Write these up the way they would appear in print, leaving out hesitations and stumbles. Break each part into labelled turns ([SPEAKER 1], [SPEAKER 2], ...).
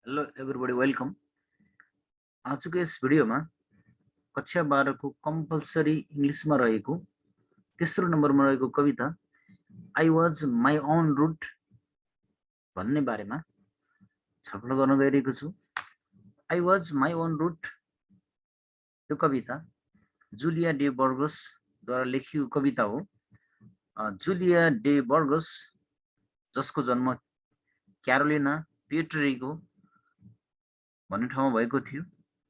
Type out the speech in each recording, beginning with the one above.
[SPEAKER 1] Hello everybody, welcome. आजको यस भिडियोमा कक्षा 12 को कम्पलसरी इंग्लिशमा रहेको तेस्रो नम्बरमा रहेको कविता I was my own route भन्ने बारेमा छलफल गर्न गइरहेको छु। I was my own route यो कविता जुलिया डे बर्गस द्वारा लेखिएको कविता हो। जुलिया डे बर्गस जसको जन्म क्यारोलिना पुर्टो रिको भन्ने ठाउँमा भएको थियो।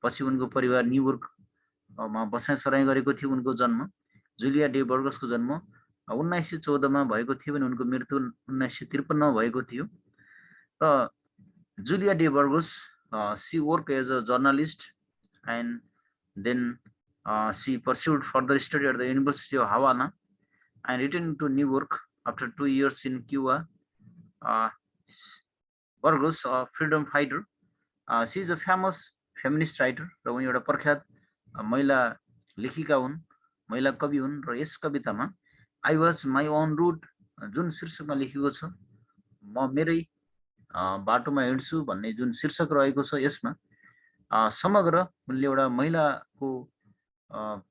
[SPEAKER 1] पछि उनको परिवार न्युयोर्कमा बसाइसराइ गरेको थियो। उनको जन्म जुलिया डे बर्गसको जन्म 1914 मा भएको थियो भने उनको मृत्यु 1953 मा भएको थियो। र Julia de Burgos she work as a journalist and then she pursued further study at the University of Havana and return to New York after 2 years in Cuba. Burgos freedom fighter, she is a famous feminist writer र उनी एउटा प्रख्यात महिला लेखिका हुन्, महिला कवि हुन्। र यस कवितामा I was my own route जुन शीर्षकमा लेखिएको छ, म मेरै बाटोमा हिँड्छु भन्ने जुन शीर्षक रहेको छ, यसमा समग्र उनले एउटा महिलाको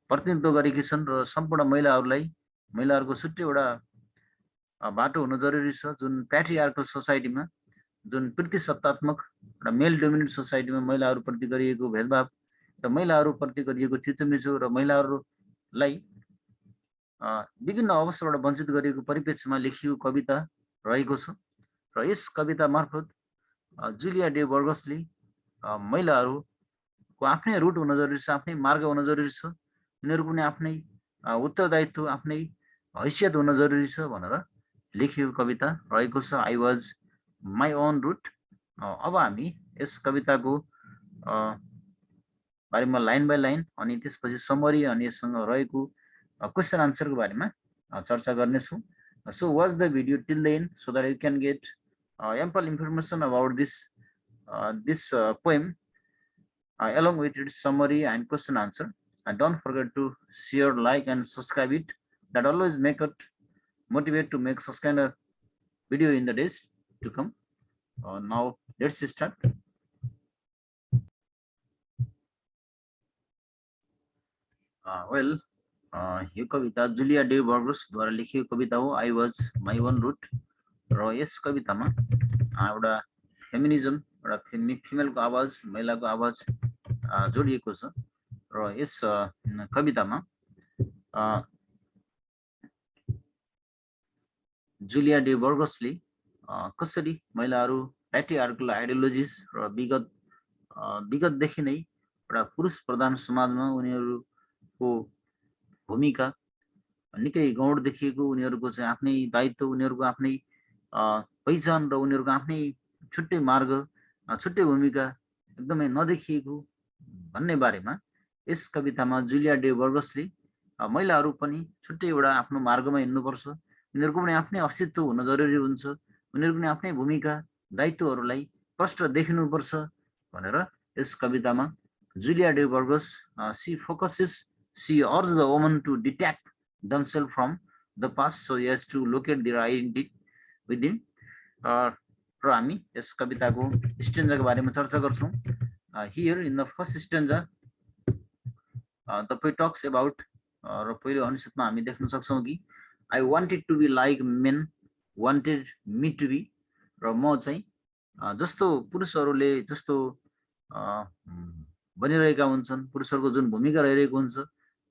[SPEAKER 1] प्रतिनिधित्व गरेकी छन् र सम्पूर्ण महिलाहरूको छुट्टै एउटा बाटो हुन जरुरी छ। जुन प्याट्रिआर्कल सोसाइटीमा, जुन प्रतिसत्तात्मक र मेल डोमिनेट सोसाइटीमा महिलाहरूप्रति गरिएको भेदभाव र महिलाहरूप्रति गरिएको थिचोमिचो र महिलाहरूलाई विभिन्न अवसरबाट वञ्चित गरिएको परिप्रेक्ष्यमा लेखिएको कविता रहेको छ। र यस कविता मार्फत जुलिया डे बर्गसले महिलाहरूको आफ्नै रुट हुन जरुरी छ, आफ्नै मार्ग हुन जरुरी छ, उनीहरूको पनि आफ्नै उत्तरदायित्व, आफ्नै हैसियत हुन जरुरी छ भनेर लेखिएको कविता रहेको छ, I was my own route. अब हामी यस कविताको बारेमा लाइन बाई लाइन अनि त्यसपछि समरी अनि यससँग रहेको क्वेसन आन्सरको बारेमा चर्चा गर्नेछौँ। So watch the video till the end so that you can get ample information about this poem along with its summary and question answer. And don't forget to share, like, and subscribe it. That always make it motivate to make such kind of video in the days to come. Now let's start. यो कविता जुलिया de Burgess द्वारा लेखिएको कविता हो, I was my own route. र यस कवितामा एउटा फेमिनिजम, एउटा फिमेलको आवाज, महिलाको आवाज जोडिएको छ। र यस कवितामा जुलिया डे बर्गसले कसरी महिलाहरू प्याट्रिआर्कल आइडियोलोजिज र विगतदेखि नै एउटा पुरुष प्रधान समाजमा उनीहरूको भूमिका निकै गौण देखिएको, उनीहरूको चाहिँ आफ्नै दायित्व, उनीहरूको आफ्नै पहिचान र उनीहरूको आफ्नै छुट्टै मार्ग, छुट्टै भूमिका एकदमै नदेखिएको भन्ने बारेमा यस कवितामा जुलिया डे बर्गसले महिलाहरू पनि छुट्टै एउटा आफ्नो मार्गमा हिँड्नुपर्छ, उनीहरूको पनि आफ्नै अस्तित्व हुन जरुरी हुन्छ, उनीहरूको पनि आफ्नै भूमिका दायित्वहरूलाई प्रष्ट देखिनुपर्छ भनेर यस कवितामा जुलिया de Burgess she urged the woman to detach themselves from the past so as to locate their identity within. र हामी यस कविताको स्टेन्जाको बारेमा चर्चा गर्छौँ। Here in the first stanza the poet talks about र पहिलो अनुच्छेदमा हामी देख्न सक्छौँ कि I wanted to be like men wanted me to be। र म चाहिँ जस्तो पुरुषहरूले जस्तो बनिरहेका हुन्छन्, पुरुषहरूको जुन भूमिका रहिरहेको हुन्छ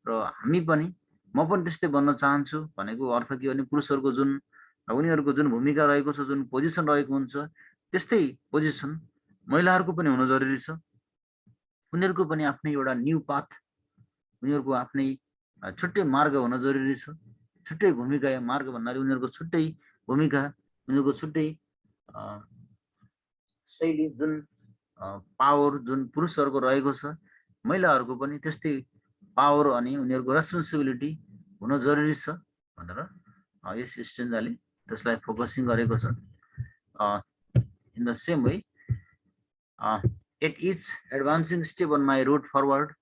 [SPEAKER 1] र हामी पनि, म पनि त्यस्तै बन्न चाहन्छु भनेको अर्थ के भने पुरुषहरूको जुन उनीहरूको जुन भूमिका रहेको छ, जुन पोजिसन रहेको हुन्छ, त्यस्तै पोजिसन महिलाहरूको पनि हुन जरुरी छ। उनीहरूको पनि आफ्नै एउटा न्यू पाथ, उनीहरूको आफ्नै छुट्टै मार्ग हुन जरुरी छ, छुट्टै भूमिका। मार्ग भन्नाले उनीहरूको छुट्टै भूमिका, उनीहरूको छुट्टै शैली, जुन पावर जुन पुरुषहरूको रहेको छ, महिलाहरूको पनि त्यस्तै पावर अनि उनीहरूको रेस्पोन्सिबिलिटी हुन जरुरी छ भनेर यस स्टेन्जाले त्यसलाई फोकसिङ गरेको छ। In the same way at each advancing step on my road forward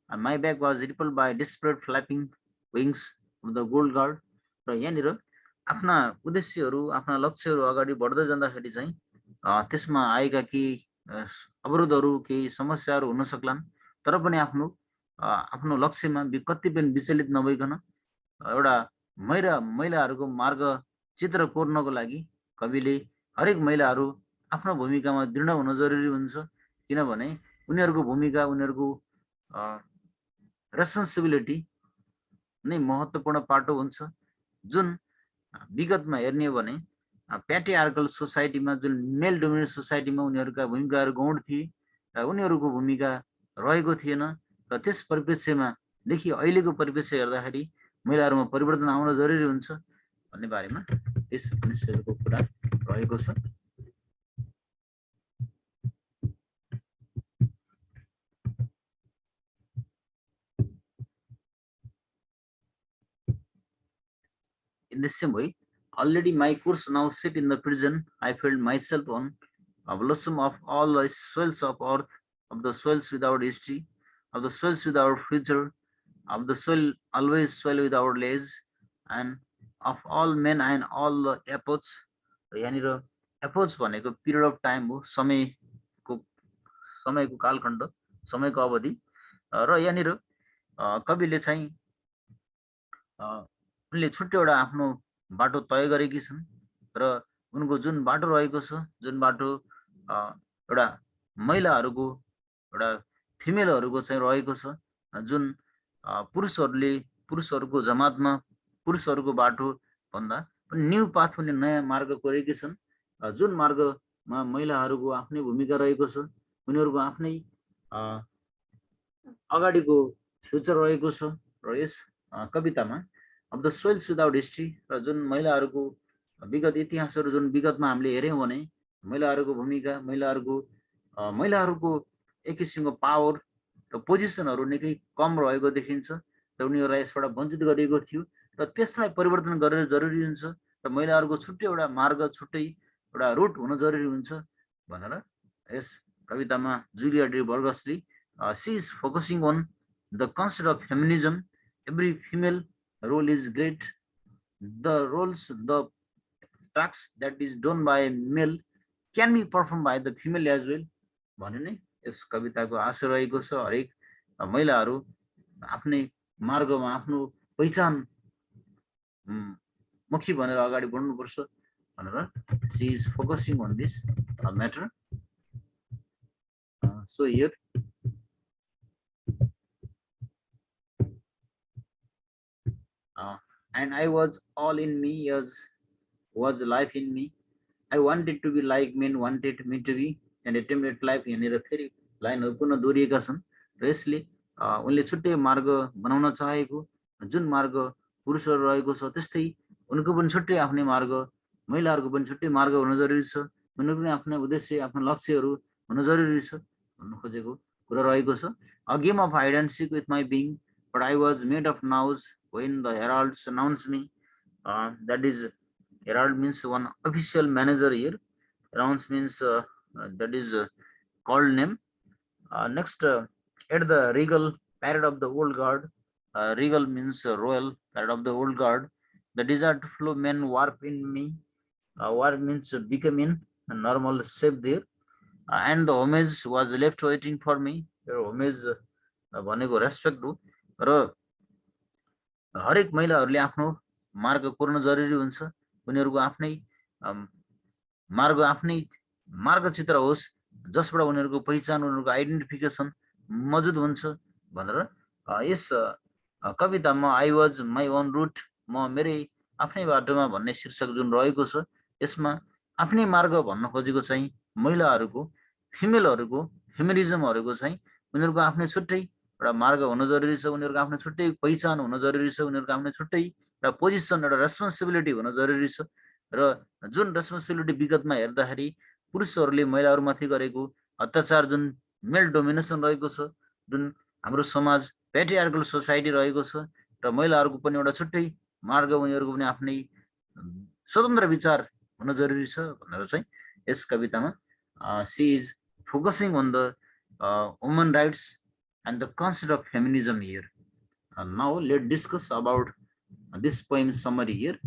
[SPEAKER 1] my back was rippled by desperate flapping wings of the gold guard। र यहाँनिर आफ्ना उद्देश्यहरू, आफ्ना लक्ष्यहरू अगाडि बढ्दै जाँदाखेरि चाहिँ त्यसमा आएका केही अवरोधहरू केही समस्याहरू हुन सक्लान्, तर पनि आफ्नो लक्ष्यमा कति पनि विचलित नभइकन एउटा महिलाहरूको मार्ग चित्र कोर्नको लागि कविले हरेक महिलाहरू आफ्नो भूमिकामा दृढ हुन जरुरी हुन्छ, किनभने उनीहरूको भूमिका, उनीहरूको रेस्पोन्सिबिलिटी नै महत्त्वपूर्ण पाटो हुन्छ, जुन विगतमा हेर्ने हो भने प्याट्रिआर्कल सोसाइटीमा, जुन मेल डोमिनेट सोसाइटीमा उनीहरूका भूमिकाहरू गौण थिए र उनीहरूको भूमिका रहेको थिएन, र त्यस परिप्रेक्ष्यमा देखि अहिलेको परिप्रेक्ष्य हेर्दाखेरि महिलाहरूमा परिवर्तन आउन जरुरी हुन्छ भन्ने बारेमा यस उपनिषदको कुरा रहेको छ। In the same way, already my course now sit in the prison, I felt myself on a blossom of all the soils of earth, of the soils without history, of the soils without future, of the soil always soil without lays, and of all men and all the epochs. यहाँनिर epoch भनेको period of time हो, समयको कालखण्ड, समयको अवधि, र यहाँनिर कविले चाहिँ उनले छुट्टै एउटा आफ्नो बाटो तय गरेकी छन्, र उनको जुन बाटो रहेको छ, जुन बाटो एउटा महिलाहरूको, एउटा फिमेलहरूको चाहिँ रहेको छ, जुन पुरुषहरूको जमातमा पुरुषहरूको बाटो भन्दा पनि न्यू पाथ, उनले नयाँ मार्ग कोरेकी छन्, जुन मार्गमा महिलाहरूको आफ्नै भूमिका रहेको छ, उनीहरूको आफ्नै अगाडिको फ्युचर रहेको छ। र यस कवितामा of the soils without history, र जुन महिलाहरूको विगत इतिहासहरू जुन विगतमा हामीले हेऱ्यौँ भने महिलाहरूको भूमिका, महिलाहरूको एक किसिमको पावर र पोजिसनहरू निकै कम रहेको देखिन्छ, र उनीहरूलाई यसबाट वञ्चित गरिएको थियो, र त्यसलाई परिवर्तन गरेर जरुरी हुन्छ, र महिलाहरूको छुट्टै एउटा मार्ग, छुट्टै एउटा रुट हुन जरुरी हुन्छ भनेर यस कवितामा जुलिया D बर्गसले she is focusing on the concept of feminism. Every female role is great. The tasks that is done by a male can be performed by the female as well. भने नै यस कविताको आशय रहेको छ, हरेक महिलाहरू आफ्नै मार्गमा आफ्नो पहिचान मुखी भनेर अगाडि बढ्नुपर्छ भनेर she is focusing on this matter. So here and I was all in me as was life in me. I wanted to be like men wanted me to be and attempted life. यहाँनिर फेरि लाइनहरू पुनः दोहोरिएका छन्, र यसले उनले छुट्टै मार्ग बनाउन चाहेको, जुन मार्ग पुरुषहरू रहेको छ त्यस्तै उनको पनि छुट्टै आफ्नै मार्ग, महिलाहरूको पनि छुट्टै मार्ग हुन जरुरी छ, उनीहरूको पनि आफ्नो उद्देश्य, आफ्नो लक्ष्यहरू हुन जरुरी छ भन्नु खोजेको कुरा रहेको छ। A game of hide and seek with my being, but I was made of nows when the heralds announced me. That is, herald means one official manager here. Announce means that is called name. Next, at the regal parade of the old guard. Regal means royal parade of the old guard. The desire to flow men warp in me. Warp means become in a normal shape there. And the homage was left waiting for me. Homage भनेको respect हो, र हरेक महिलाहरूले आफ्नो मार्ग कोर्न जरुरी हुन्छ, उनीहरूको आफ्नै मार्गचित्र होस् जसबाट उनीहरूको पहिचान, उनीहरूको आइडेन्टिफिकेसन मौजुद हुन्छ भनेर यस कवितामा I was my own route, म मेरै आफ्नै बाटोमा भन्ने शीर्षक जुन रहेको छ, यसमा आफ्नै मार्ग भन्न खोजेको चाहिँ महिलाहरूको, फिमेलहरूको, फेमिनिजमहरूको चाहिँ उनीहरूको आफ्नै छुट्टै एउटा मार्ग हुन जरुरी छ, उनीहरूको आफ्नो छुट्टै पहिचान हुन जरुरी छ, उनीहरूको आफ्नो छुट्टै एउटा पोजिसन, एउटा रेस्पोन्सिबिलिटी हुन जरुरी छ, र जुन रेस्पोन्सिबिलिटी विगतमा हेर्दाखेरि पुरुषहरूले महिलाहरूमाथि गरेको अत्याचार, जुन मेल डोमिनेसन रहेको छ, जुन हाम्रो समाज प्याट्रिआर्कल सोसाइटी रहेको छ, र महिलाहरूको पनि एउटा छुट्टै मार्ग, उनीहरूको पनि आफ्नै स्वतन्त्र विचार हुन जरुरी छ भनेर चाहिँ यस कवितामा she is focusing on the women rights and the concept of feminism here. Now let's discuss about this poem summary here.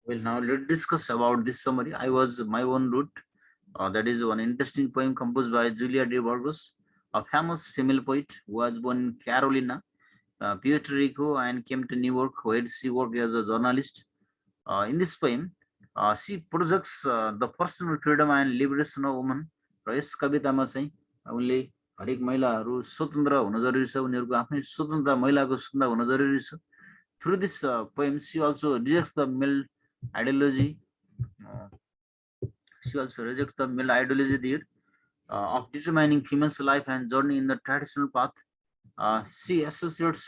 [SPEAKER 1] Well, now let's discuss about this summary. I was my own route. That is one interesting poem composed by Julia de Burgos, a famous female poet who was born in Carolina, Puerto Rico, and came to New York, where she worked as a journalist. In this poem, she projects the personal freedom and liberation of women. र यस कवितामा चाहिँ उनले हरेक महिलाहरू स्वतन्त्र हुन जरुरी छ, उनीहरूको आफ्नै स्वतन्त्रता, महिलाको स्वतन्त्रता हुन जरुरी छ. Through this poem, she also rejects the male ideology. Uh, she also rejects the male ideology there of determining female's life and journey in the traditional path. She associates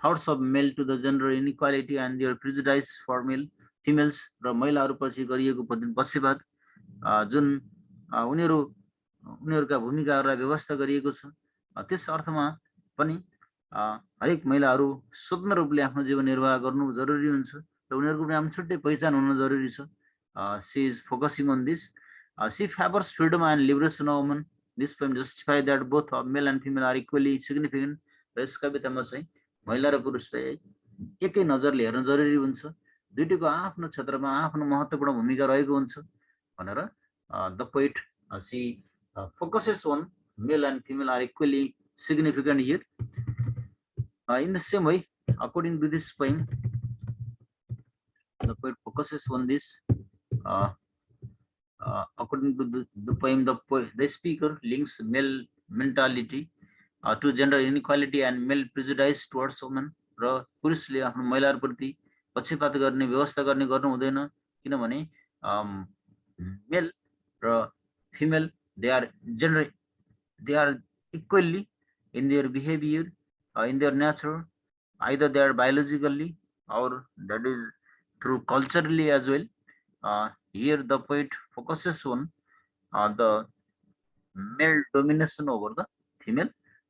[SPEAKER 1] thoughts of male to the gender inequality and their prejudice for females र महिलाहरूपछि गरिएको पक्षपात जुन उनीहरू उनीहरूका भूमिकाहरूलाई व्यवस्था गरिएको छ. त्यस अर्थमा पनि हरेक महिलाहरू स्वतन्त्र रूपले आफ्नो जीवन निर्वाह गर्नु जरुरी हुन्छ र उनीहरूको पनि आफ्नो छुट्टै पहिचान हुन जरुरी छ. She is focusing on this. She favors freedom and liberation of women. This poem justifies that both male and female are equally significant. र यस कवितामा चाहिँ महिला र पुरुषलाई एकै नजरले हेर्न जरुरी हुन्छ, दुईटैको आफ्नो क्षेत्रमा आफ्नो महत्त्वपूर्ण भूमिका रहेको हुन्छ भनेर the poet she focuses on male and female are equally significant here. In the same way, according to this poem, the poet focuses on this. According to the poem, the speaker links male mentality to gender inequality and male prejudice towards women. र पुरुषले आफ्नो महिलाहरूप्रति पक्षपात गर्ने व्यवस्था गर्ने गर्नु हुँदैन, किनभने मेल र female they are equally in their behavior, in their nature, either they are biologically or that is through culturally as well. Here the poet focuses on the male domination over the female,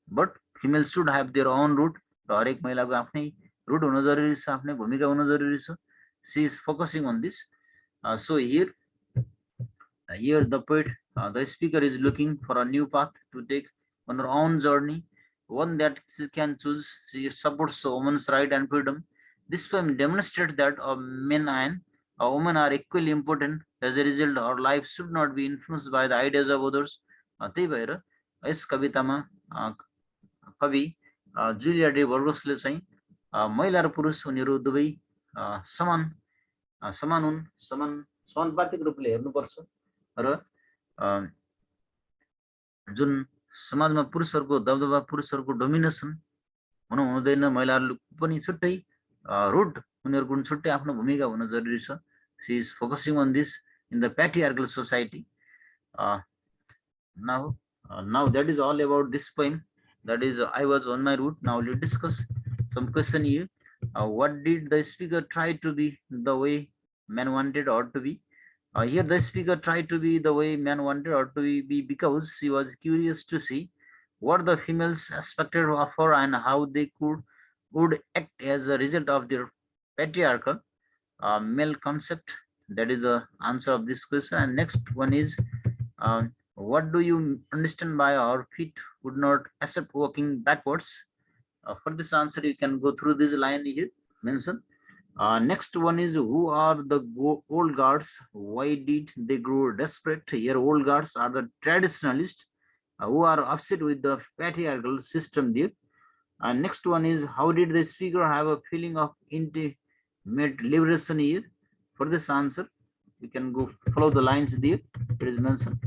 [SPEAKER 1] but female should have their own root. हरेक महिलाको आफ्नै route हुन जरुरी छ, आफ्नै भूमिका हुन जरुरी छ. She is focusing on this. So here the poet, the speaker is looking for a new path to take on her own journey, one that she can choose. She supports a woman's right and freedom. This poem demonstrates that a man and a woman are equally important. As a result, our life should not be influenced by the ideas of others. त्यही भएर यस कवितामा कवि जुलिया day बर्गसले चाहिँ महिला र पुरुष उनीहरू दुवै समान हुन्, समानुपातिक रूपले हेर्नुपर्छ र जुन समाजमा पुरुषहरूको दबदबा, पुरुषहरूको डोमिनेसन हुनु हुँदैन, महिलाहरूको पनि छुट्टै रूट, उनीहरूको पनि छुट्टै आफ्नो भूमिका हुन जरुरी छ. She is focusing on this in the patriarchal society. Now that is all about this poem. That is, I was on my route. Now let's discuss some question here. What did the speaker try to be the way man wanted or to be? Here the speaker tried to be the way man wanted or to be because she was curious to see what the females expected of her and how they would act as a result of their patriarchal male concept. That is the answer of this question. And next one is, what do you understand by our feet would not accept walking backwards? For this answer, you can go through this line here mentioned. Next one is, who are the old guards? Why did they grow desperate? Here, old guards are the traditionalists who are upset with the patriarchal system there. And next one is, how did the speaker have a feeling of intimate liberation here? For this answer, you can go follow the lines there. It is mentioned.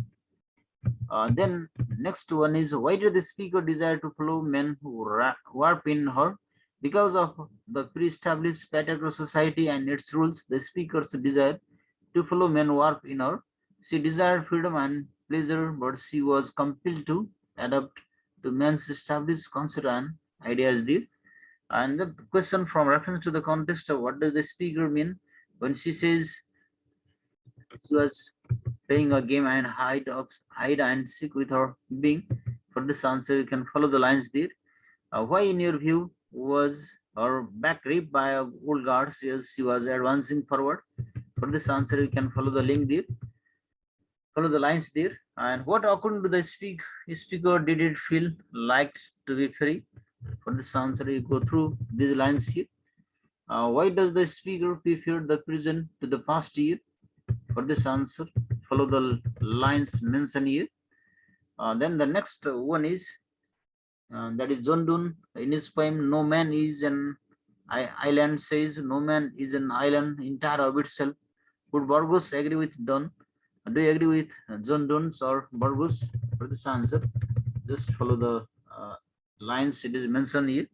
[SPEAKER 1] Then next one is, why did the speaker desire to follow men who warp in her? Because of the pre-established patriarchal society and its rules, the speaker's desire to follow men warp in her. She desired freedom and pleasure, but she was compelled to adapt to men's established concept and ideas there. And the question from reference to the context of what does the speaker mean when she says she was playing a game and hide and seek with her being. For this answer, you can follow the lines there. Why, in your view, was her back raped by a old guard as she was advancing forward? For this answer, you can follow the link there. Follow the lines there. And what, according to the speaker, did it feel like to be free? For this answer, you go through these lines here. Why does the speaker prefer the present to the past year? For this answer, follow the lines mentioned here. Then the next one is that is John Donne in his poem "No Man is an Island" says, "No man is an island entire of itself." Would Burgos agree with Donne? Do you agree with John Donne's or Burgos? For this answer, just follow the lines it is mentioned here.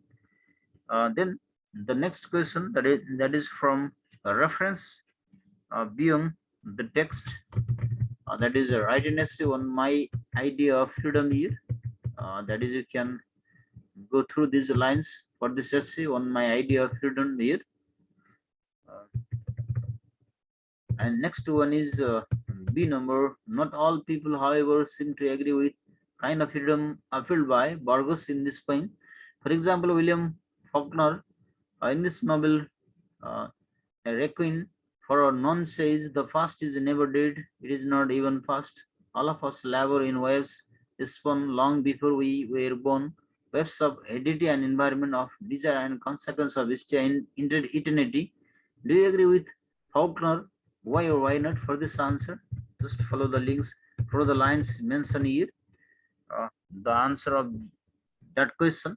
[SPEAKER 1] Then the next question that is from a reference beyond the text. That is a write an essay on my idea of freedom here. That is, you can go through these lines for this essay on my idea of freedom here. And next one is B number. Not all people, however, seem to agree with kind of freedom appealed by Burgos in this poem. For example, William Faulkner in this novel, Requiem for a none says, "The fast is never dead, it is not even fast. All of us labor in waves spun long before we were born, waves of heredity and environment, of desire and consequence of history and eternity." Do you agree with Faulkner? Why or why not? For this answer, just follow the links, follow the lines mentioned here. The answer of that question,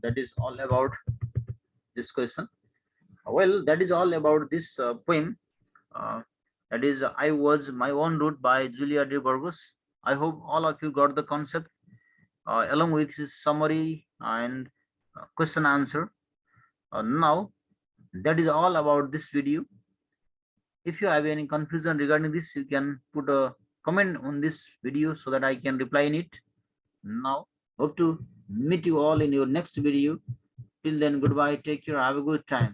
[SPEAKER 1] that is all about this question. Well, that is all about this poem. Uh, that is "I Was My Own Route" by Julia de Burgos. I hope all of you got the concept along with his summary and question answer. Now, that is all about this video. If you have any confusion regarding this, you can put a comment on this video so that I can reply in it. Now, hope to meet you all in your next video. Till then, goodbye, take care, have a good time.